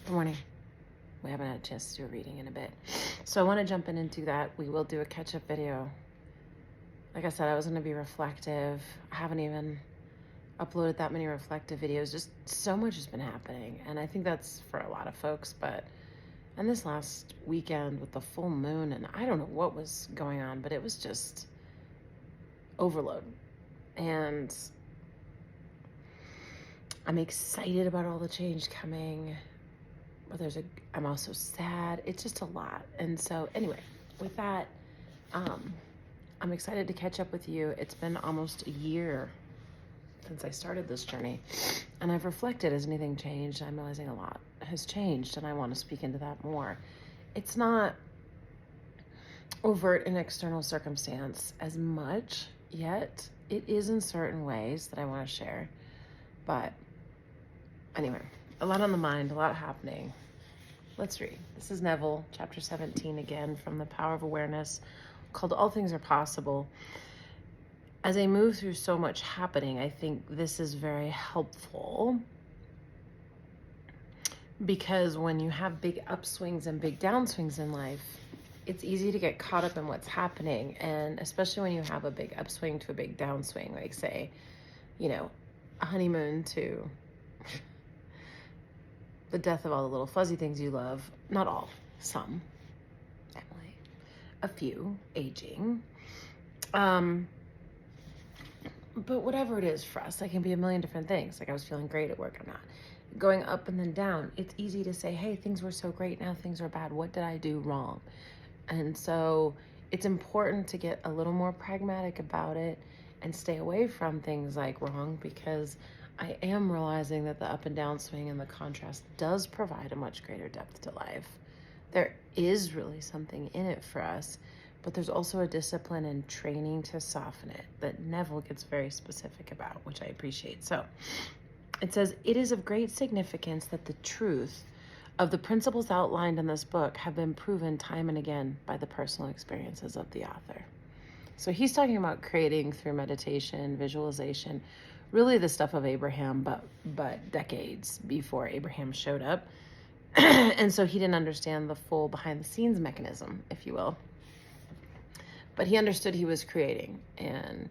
Good morning. We haven't had a chance to do a reading in a bit. So I want to jump in and do that. We will do a catch-up video. Like I said, I was going to be reflective. I haven't even uploaded that many reflective videos. Just so much has been happening. And I think that's for a lot of folks. And this last weekend with the full moon, and I don't know what was going on, but it was just overload. And I'm excited about all the change coming. But I'm also sad. It's just a lot. And so anyway, with that, I'm excited to catch up with you. It's been almost a year since I started this journey, and I've reflected, has anything changed? I'm realizing a lot has changed, and I want to speak into that more. It's not overt in external circumstance as much yet. It is in certain ways that I want to share. But anyway, a lot on the mind, a lot happening. Let's read. This is Neville, chapter 17, again, from The Power of Awareness, called All Things Are Possible. As I move through so much happening, I think this is very helpful, because when you have big upswings and big downswings in life, it's easy to get caught up in what's happening. And especially when you have a big upswing to a big downswing, like say, a honeymoon to the death of all the little fuzzy things you love. Not all, some, Emily, a few, aging. But whatever it is for us, that can be a million different things. Like I was feeling great at work, I'm not. Going up and then down, it's easy to say, hey, things were so great, now things are bad. What did I do wrong? And so it's important to get a little more pragmatic about it and stay away from things like wrong, because I am realizing that the up and down swing and the contrast does provide a much greater depth to life. There is really something in it for us, but there's also a discipline and training to soften it that Neville gets very specific about, which I appreciate. So it says, it is of great significance that the truth of the principles outlined in this book have been proven time and again by the personal experiences of the author. So he's talking about creating through meditation, visualization, really the stuff of Abraham, but decades before Abraham showed up. And so he didn't understand the full behind the scenes mechanism, if you will. But he understood he was creating, and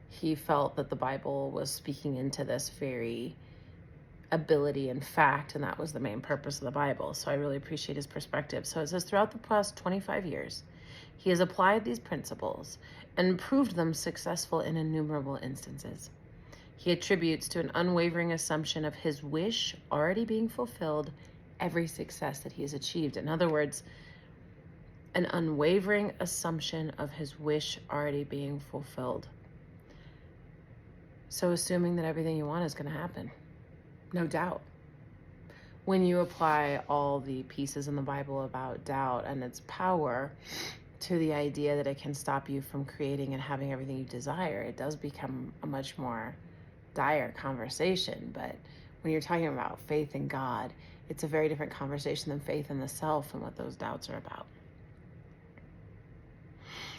he felt that the Bible was speaking into this very ability and fact, and that was the main purpose of the Bible. So I really appreciate his perspective. So it says, throughout the past 25 years, he has applied these principles and proved them successful in innumerable instances. He attributes to an unwavering assumption of his wish already being fulfilled every success that he has achieved. In other words, an unwavering assumption of his wish already being fulfilled. So assuming that everything you want is going to happen. No doubt. When you apply all the pieces in the Bible about doubt and its power to the idea that it can stop you from creating and having everything you desire, it does become a much more dire conversation. But when you're talking about faith in God, it's a very different conversation than faith in the self and what those doubts are about.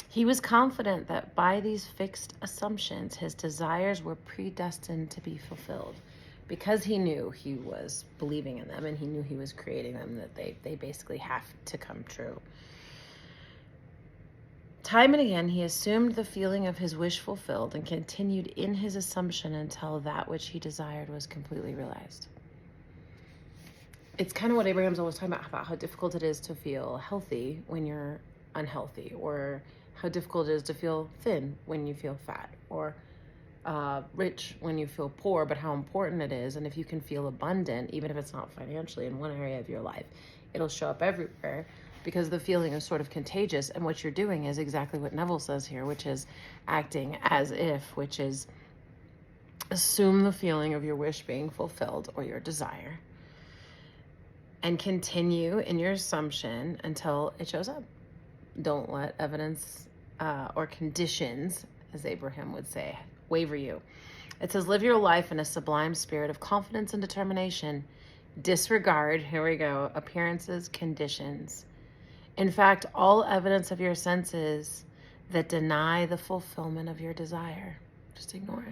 He was confident that by these fixed assumptions, his desires were predestined to be fulfilled, because he knew he was believing in them and he knew he was creating them, that they basically have to come true. Time and again, he assumed the feeling of his wish fulfilled and continued in his assumption until that which he desired was completely realized. It's kind of what Abraham's always talking about how difficult it is to feel healthy when you're unhealthy, or how difficult it is to feel thin when you feel fat, or rich when you feel poor, but how important it is. And if you can feel abundant, even if it's not financially in one area of your life, it'll show up everywhere, because the feeling is sort of contagious. And what you're doing is exactly what Neville says here, which is acting as if, which is assume the feeling of your wish being fulfilled or your desire, and continue in your assumption until it shows up. Don't let evidence or conditions, as Abraham would say, waver you. It says, live your life in a sublime spirit of confidence and determination. Disregard, here we go, appearances, conditions. In fact, all evidence of your senses that deny the fulfillment of your desire. Just ignore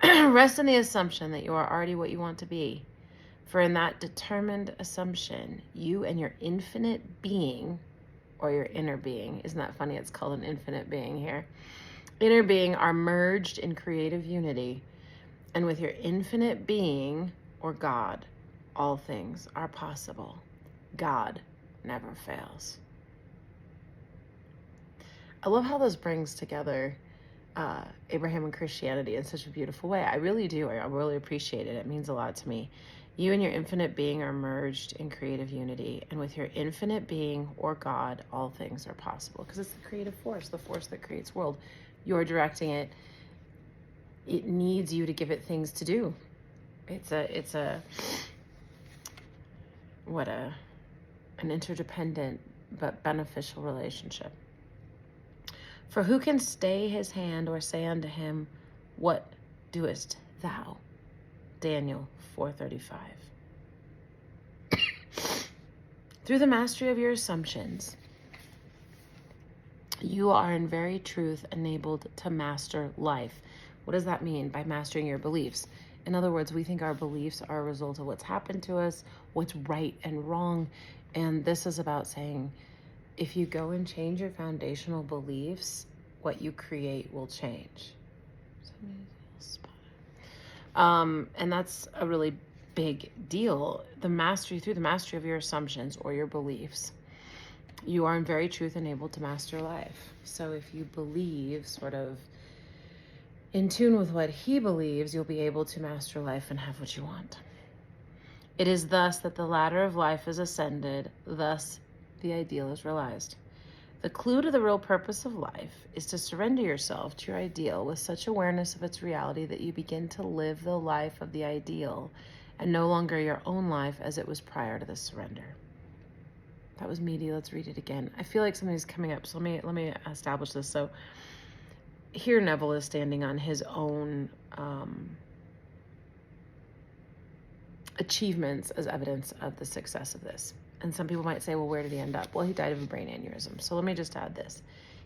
it. Rest in the assumption that you are already what you want to be. For in that determined assumption, you and your infinite being, or your inner being, isn't that funny? It's called an infinite being here. Inner being are merged in creative unity, and with your infinite being, or God, all things are possible. God never fails. I love how this brings together Abraham and Christianity in such a beautiful way. I really do. I really appreciate it. It means a lot to me. You and your infinite being are merged in creative unity, and with your infinite being, or God, all things are possible. Because it's the creative force, the force that creates world. You're directing it. It needs you to give it things to do. It's an interdependent but beneficial relationship. For who can stay his hand or say unto him, what doest thou? Daniel 4:35. Through the mastery of your assumptions, you are in very truth enabled to master life. What does that mean by mastering your beliefs? In other words, we think our beliefs are a result of what's happened to us, what's right and wrong. And this is about saying, if you go and change your foundational beliefs, what you create will change. And that's a really big deal. Through the mastery of your assumptions or your beliefs, you are in very truth enabled to master life. So if you believe sort of in tune with what he believes, you'll be able to master life and have what you want. It is thus that the ladder of life is ascended, thus the ideal is realized. The clue to the real purpose of life is to surrender yourself to your ideal with such awareness of its reality that you begin to live the life of the ideal and no longer your own life as it was prior to the surrender. That was meaty. Let's read it again. I feel like something's coming up, so let me establish this. So here Neville is standing on his own achievements as evidence of the success of this. And some people might say, well, where did he end up? Well, he died of a brain aneurysm. So let me just add this.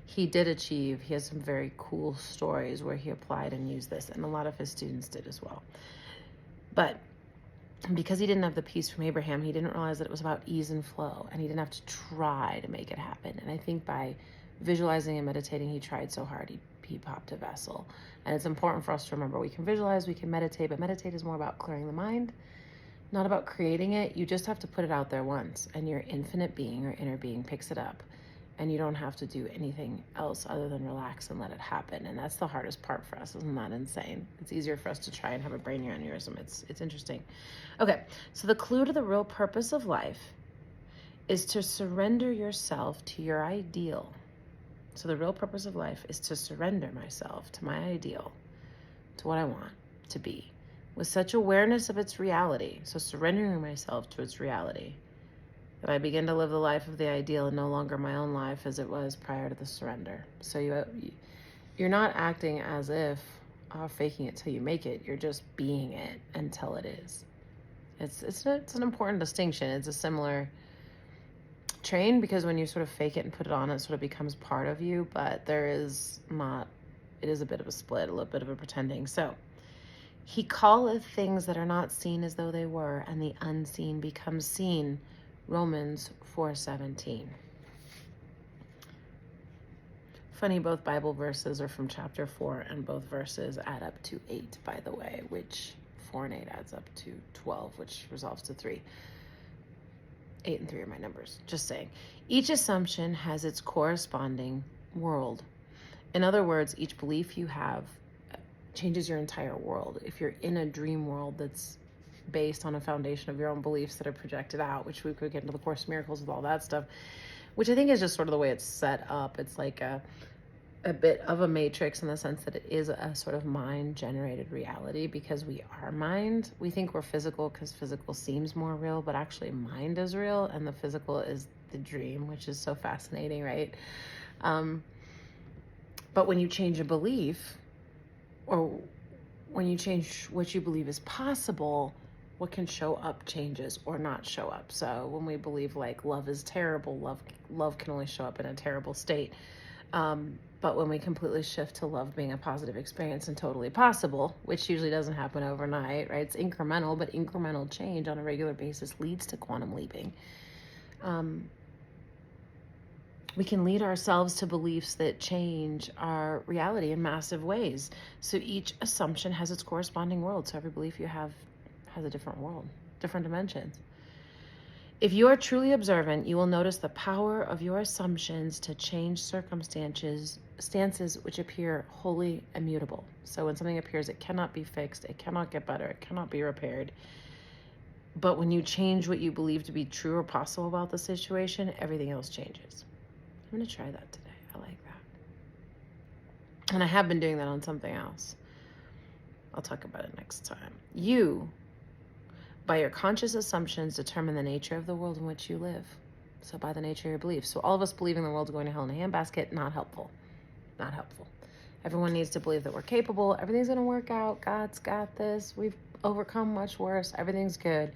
He did achieve, he has some very cool stories where he applied and used this, and a lot of his students did as well. But because he didn't have the peace from Abraham, he didn't realize that it was about ease and flow, and he didn't have to try to make it happen. And I think by visualizing and meditating, he tried so hard, he popped a vessel. And it's important for us to remember, we can visualize, we can meditate, but meditate is more about clearing the mind, not about creating it. You just have to put it out there once, and your infinite being or inner being picks it up, and you don't have to do anything else other than relax and let it happen. And that's the hardest part for us. Isn't that insane? It's easier for us to try and have a brain aneurysm. It's interesting. Okay, so the clue to the real purpose of life is to surrender yourself to your ideal. So the real purpose of life is to surrender myself to my ideal, to what I want to be, with such awareness of its reality, so surrendering myself to its reality, that I begin to live the life of the ideal and no longer my own life as it was prior to the surrender. So you're not acting as if faking it till you make it. You're just being it until it is. It's an important distinction. It's a similar train, because when you sort of fake it and put it on, it sort of becomes part of you, but it is a bit of a split, a little bit of a pretending. So he calleth things that are not seen as though they were, and the unseen becomes seen. Romans 4:17. Funny, both Bible verses are from chapter 4, and both verses add up to 8, by the way, which 4 and 8 adds up to 12, which resolves to 3. 8 and 3 are my numbers, just saying. Each assumption has its corresponding world. In other words, each belief you have changes your entire world. If you're in a dream world that's based on a foundation of your own beliefs that are projected out, which we could get into the Course in Miracles with all that stuff, which I think is just sort of the way it's set up. It's like a bit of a matrix in the sense that it is a sort of mind-generated reality, because we are mind. We think we're physical because physical seems more real, but actually mind is real, and the physical is the dream, which is so fascinating, right? But when you change a belief, or when you change what you believe is possible, what can show up changes or not show up. So when we believe like love is terrible, love can only show up in a terrible state. But when we completely shift to love being a positive experience and totally possible, which usually doesn't happen overnight, right? It's incremental, but incremental change on a regular basis leads to quantum leaping. We can lead ourselves to beliefs that change our reality in massive ways. So each assumption has its corresponding world. So every belief you have has a different world, different dimensions. If you are truly observant, you will notice the power of your assumptions to change stances which appear wholly immutable. So when something appears, it cannot be fixed, it cannot get better, it cannot be repaired. But when you change what you believe to be true or possible about the situation, everything else changes. I'm going to try that today. I like that. And I have been doing that on something else. I'll talk about it next time. You, by your conscious assumptions, determine the nature of the world in which you live. So by the nature of your beliefs. So all of us believing the world's going to hell in a handbasket, not helpful. Not helpful. Everyone needs to believe that we're capable. Everything's going to work out. God's got this. We've overcome much worse. Everything's good.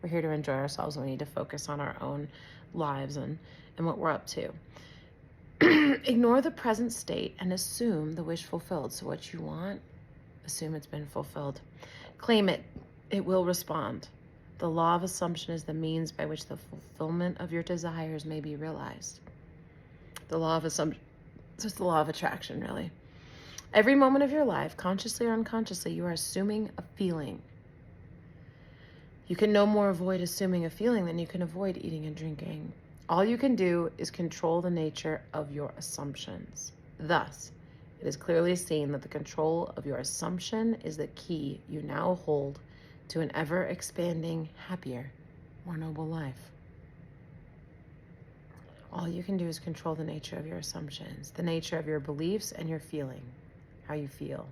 We're here to enjoy ourselves. We need to focus on our own lives and what we're up to. Ignore the present state and assume the wish fulfilled. So what you want, assume it's been fulfilled. Claim it. It will respond. The law of assumption is the means by which the fulfillment of your desires may be realized. The law of assumption, it's just the law of attraction, really. Every moment of your life, consciously or unconsciously, you are assuming a feeling. You can no more avoid assuming a feeling than you can avoid eating and drinking. All you can do is control the nature of your assumptions. Thus, it is clearly seen that the control of your assumption is the key you now hold to an ever-expanding, happier, more noble life. All you can do is control the nature of your assumptions, the nature of your beliefs and your feeling, how you feel,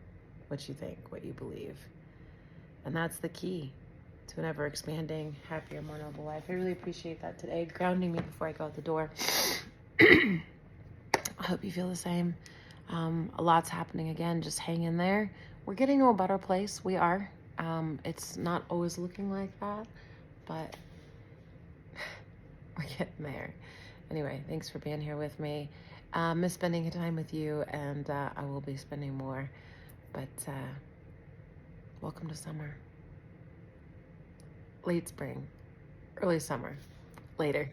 what you think, what you believe. And that's the key to an ever-expanding, happier, more noble life. I really appreciate that today, grounding me before I go out the door. I hope you feel the same. A lot's happening again. Just hang in there. We're getting to a better place. We are. It's not always looking like that, but we're getting there. Anyway, thanks for being here with me. Miss spending time with you, and I will be spending more. But welcome to summer. Late spring, early summer, later.